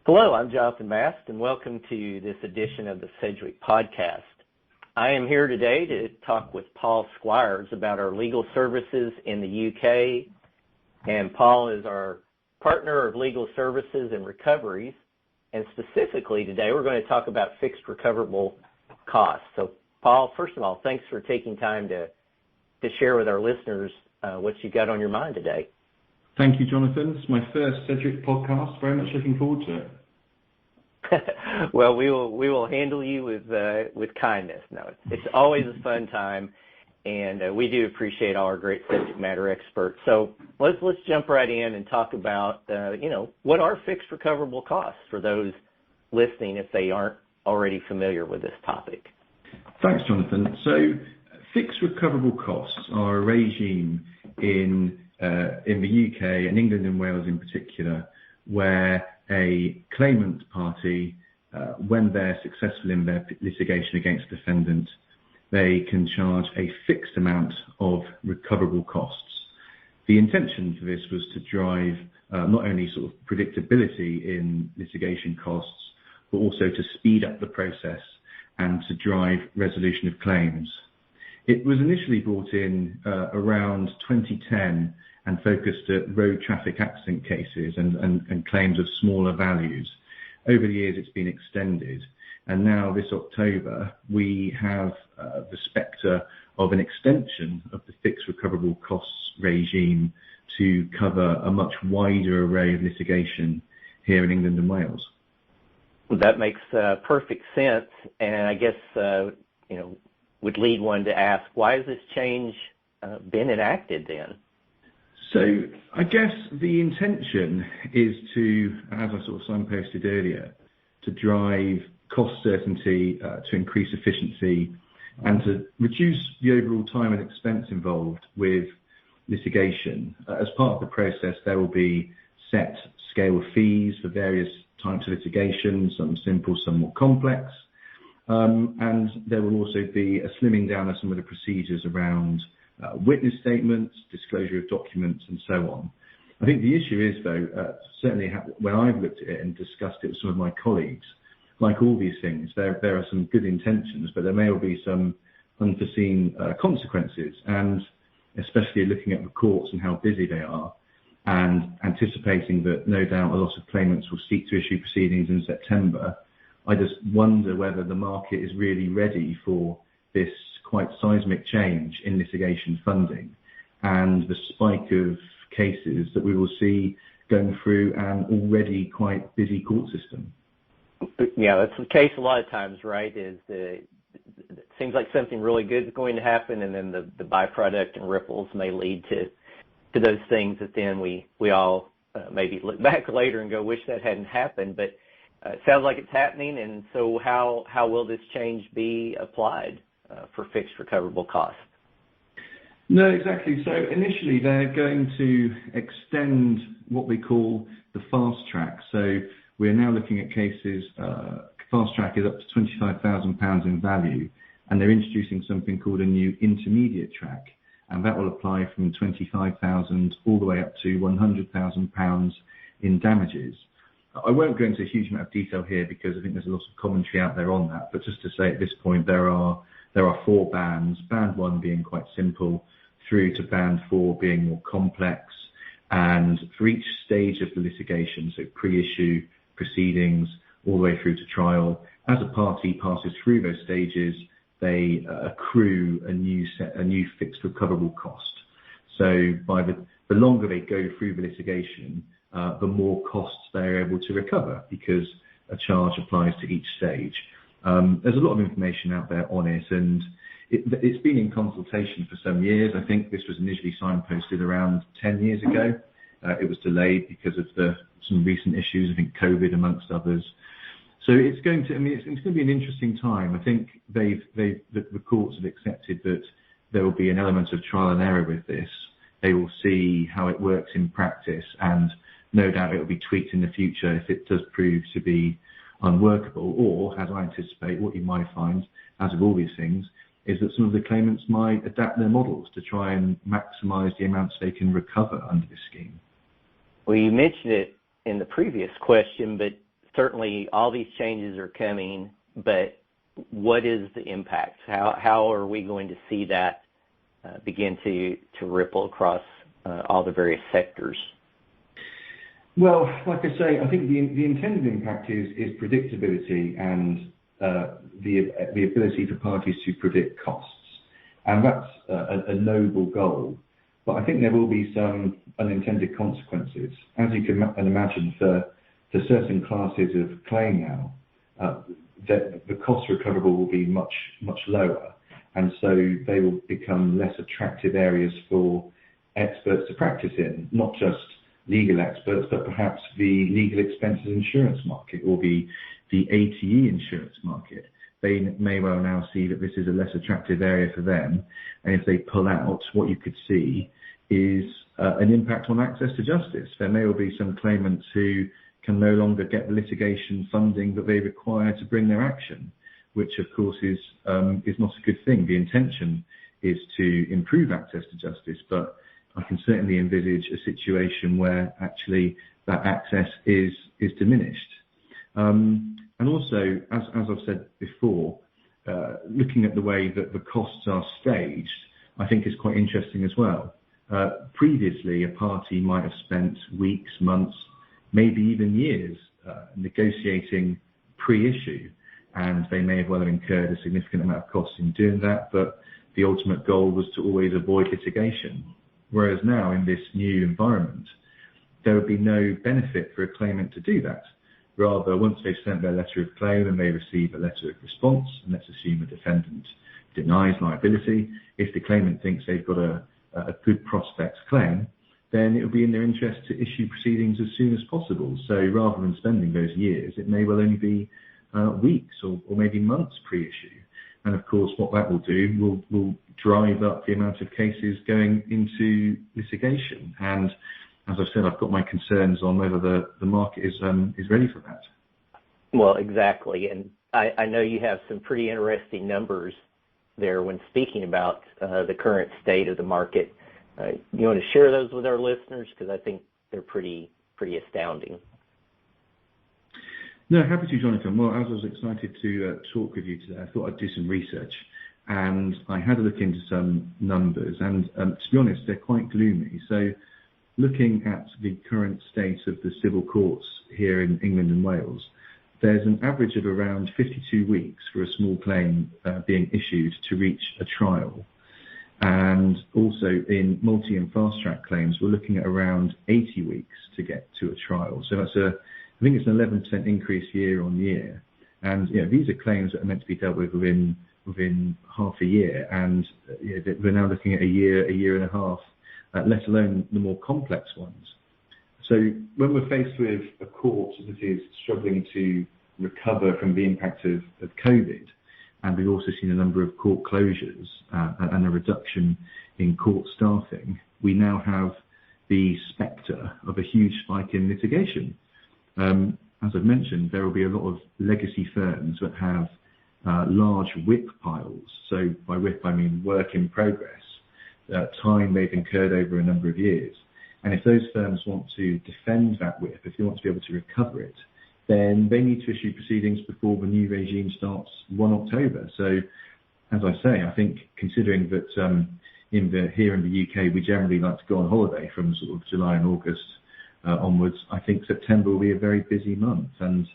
Hello, I'm Jonathan Mast, and welcome to this edition of the Sedgwick Podcast. I am here today to talk with Paul Squires about our legal services in the UK, and Paul is our partner of legal services and recoveries, and specifically today we're going to talk about fixed recoverable costs. So, Paul, first of all, thanks for taking time to share with our listeners what you got on your mind today. Thank you, Jonathan. This is my first Sedgwick podcast. Very much looking forward to it. Well, we will handle you with kindness. No, it's always a fun time, and we do appreciate all our great subject matter experts. So let's jump right in and talk about what are fixed recoverable costs for those listening if they aren't already familiar with this topic. Thanks, Jonathan. So fixed recoverable costs are a regime in the UK and England and Wales in particular, where a claimant party, when they're successful in their litigation against a defendant, they can charge a fixed amount of recoverable costs. The intention for this was to drive not only sort of predictability in litigation costs, but also to speed up the process and to drive resolution of claims. It was initially brought in around 2010 and focused at road traffic accident cases and claims of smaller values. Over the years, it's been extended, and now this October, we have the spectre of an extension of the fixed recoverable costs regime to cover a much wider array of litigation here in England and Wales. That makes perfect sense, and I guess would lead one to ask, why has this change been enacted then? So I guess the intention is to, as I sort of signposted earlier, to drive cost certainty, to increase efficiency, and to reduce the overall time and expense involved with litigation. As part of the process, there will be set scale fees for various types of litigation, some simple, some more complex. And there will also be a slimming down of some of the procedures around witness statements, disclosure of documents, and so on. I think the issue is, though, certainly when I've looked at it and discussed it with some of my colleagues, like all these things, there are some good intentions, but there may well be some unforeseen consequences, and especially looking at the courts and how busy they are, and anticipating that no doubt a lot of claimants will seek to issue proceedings in September, I just wonder whether the market is really ready for this quite seismic change in litigation funding and the spike of cases that we will see going through an already quite busy court system. Yeah, that's the case a lot of times, right? It seems like something really good is going to happen, and then the byproduct and ripples may lead to those things that then we all maybe look back later and go, wish that hadn't happened. But it sounds like it's happening, and so how will this change be applied for fixed recoverable costs? No, exactly. So initially they're going to extend what we call the fast track. So we're now looking at cases, fast track is up to £25,000 in value, and they're introducing something called a new intermediate track, and that will apply from £25,000 all the way up to £100,000 in damages. I won't go into a huge amount of detail here because I think there's a lot of commentary out there on that, but just to say at this point there are 4 bands, band 1 being quite simple, through to band 4 being more complex, and for each stage of the litigation, so pre-issue proceedings all the way through to trial, as a party passes through those stages, they accrue a new fixed recoverable cost. So by the longer they go through the litigation, the more costs they're able to recover because a charge applies to each stage. There's a lot of information out there on it, and it's been in consultation for some years. I think this was initially signposted around 10 years ago. It was delayed because of some recent issues, I think COVID amongst others. So it's going to be an interesting time. I think the courts have accepted that there will be an element of trial and error with this. They will see how it works in practice, and no doubt it will be tweaked in the future if it does prove to be unworkable, or, as I anticipate, what you might find, as with all these things, is that some of the claimants might adapt their models to try and maximise the amounts they can recover under this scheme. Well, you mentioned it in the previous question, but certainly all these changes are coming, but what is the impact? How are we going to see that begin to ripple across all the various sectors? Well, like I say, I think the intended impact is predictability and the ability for parties to predict costs. And that's a noble goal. But I think there will be some unintended consequences. As you can imagine, for certain classes of claim now, the cost recoverable will be much, much lower. And so they will become less attractive areas for experts to practice in, not just legal experts, but perhaps the legal expenses insurance market or the ATE insurance market. They may well now see that this is a less attractive area for them. And if they pull out, what you could see is an impact on access to justice. There may well be some claimants who can no longer get the litigation funding that they require to bring their action, which of course is not a good thing. The intention is to improve access to justice, but I can certainly envisage a situation where actually that access is diminished. And also, as I've said before, looking at the way that the costs are staged, I think is quite interesting as well. Previously, a party might have spent weeks, months, maybe even years negotiating pre-issue, and they may have well have incurred a significant amount of costs in doing that, but the ultimate goal was to always avoid litigation. Whereas now, in this new environment, there would be no benefit for a claimant to do that. Rather, once they've sent their letter of claim and they receive a letter of response, and let's assume a defendant denies liability, if the claimant thinks they've got a good prospects claim, then it will be in their interest to issue proceedings as soon as possible. So rather than spending those years, it may well only be weeks or maybe months pre-issue. And of course, what that will do will drive up the amount of cases going into litigation. And as I've said, I've got my concerns on whether the market is ready for that. Well, exactly. And I know you have some pretty interesting numbers there when speaking about the current state of the market. You want to share those with our listeners? Because I think they're pretty astounding. No, happy to, Jonathan. Well, as I was excited to talk with you today, I thought I'd do some research. And I had a look into some numbers. And to be honest, they're quite gloomy. So looking at the current state of the civil courts here in England and Wales, there's an average of around 52 weeks for a small claim being issued to reach a trial. And also in multi and fast track claims, we're looking at around 80 weeks to get to a trial. So that's I think it's an 11% increase year on year. And these are claims that are meant to be dealt with within half a year. And we're now looking at a year and a half, let alone the more complex ones. So when we're faced with a court that is struggling to recover from the impact of COVID, and we've also seen a number of court closures and a reduction in court staffing, we now have the spectre of a huge spike in litigation. As I've mentioned, there will be a lot of legacy firms that have large WIP piles. So by WIP, I mean work in progress, time they've incurred over a number of years. And if those firms want to defend that WIP, if they want to be able to recover it, then they need to issue proceedings before the new regime starts 1 October. So, as I say, I think considering that here in the UK, we generally like to go on holiday from sort of July and August onwards, I think September will be a very busy month. And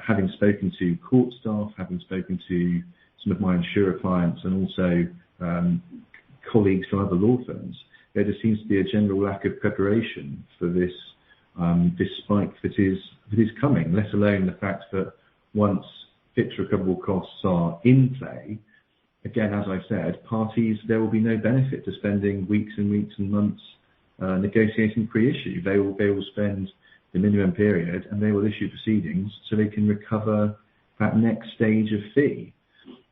having spoken to court staff, having spoken to some of my insurer clients and also colleagues from other law firms, there just seems to be a general lack of preparation for this spike that is coming, let alone the fact that once fixed recoverable costs are in play, again, as I said, parties, there will be no benefit to spending weeks and weeks and months negotiating pre-issue. They will spend the minimum period and they will issue proceedings so they can recover that next stage of fee.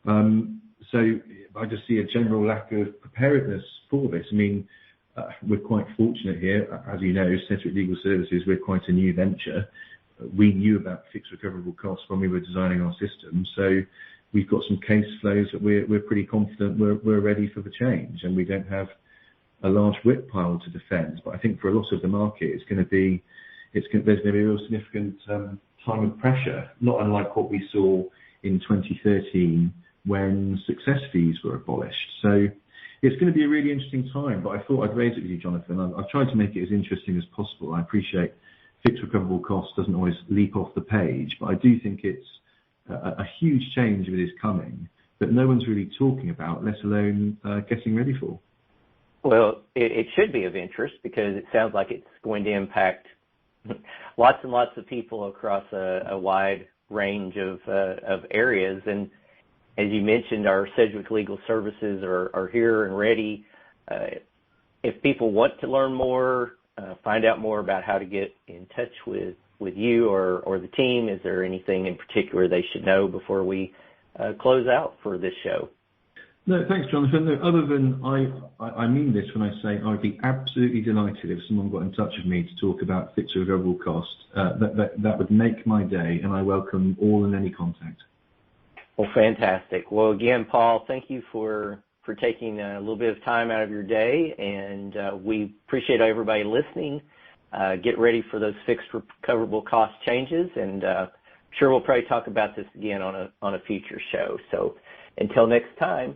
So I just see a general lack of preparedness for this. I mean, we're quite fortunate here. As you know, Sedgwick Legal Services, we're quite a new venture. We knew about fixed recoverable costs when we were designing our system. So we've got some case flows that we're pretty confident we're ready for the change, and we don't have a large WIP pile to defend. But I think for a lot of the market, there's going to be a real significant time of pressure, not unlike what we saw in 2013 when success fees were abolished. So it's going to be a really interesting time, but I thought I'd raise it with you, Jonathan. I've tried to make it as interesting as possible. I appreciate fixed recoverable cost doesn't always leap off the page, but I do think it's a huge change that is coming that no one's really talking about, let alone getting ready for. Well, it should be of interest because it sounds like it's going to impact lots and lots of people across a wide range of areas. And as you mentioned, our Sedgwick Legal Services are here and ready. If people want to learn more, find out more about how to get in touch with you or the team, is there anything in particular they should know before we close out for this show? No, thanks, Jonathan. No, other than I mean this when I say I'd be absolutely delighted if someone got in touch with me to talk about fixed recoverable cost. That would make my day, and I welcome all and any contact. Well, fantastic. Well, again, Paul, thank you for taking a little bit of time out of your day, and we appreciate everybody listening. Get ready for those fixed recoverable cost changes, and sure we'll probably talk about this again on a future show. So until next time,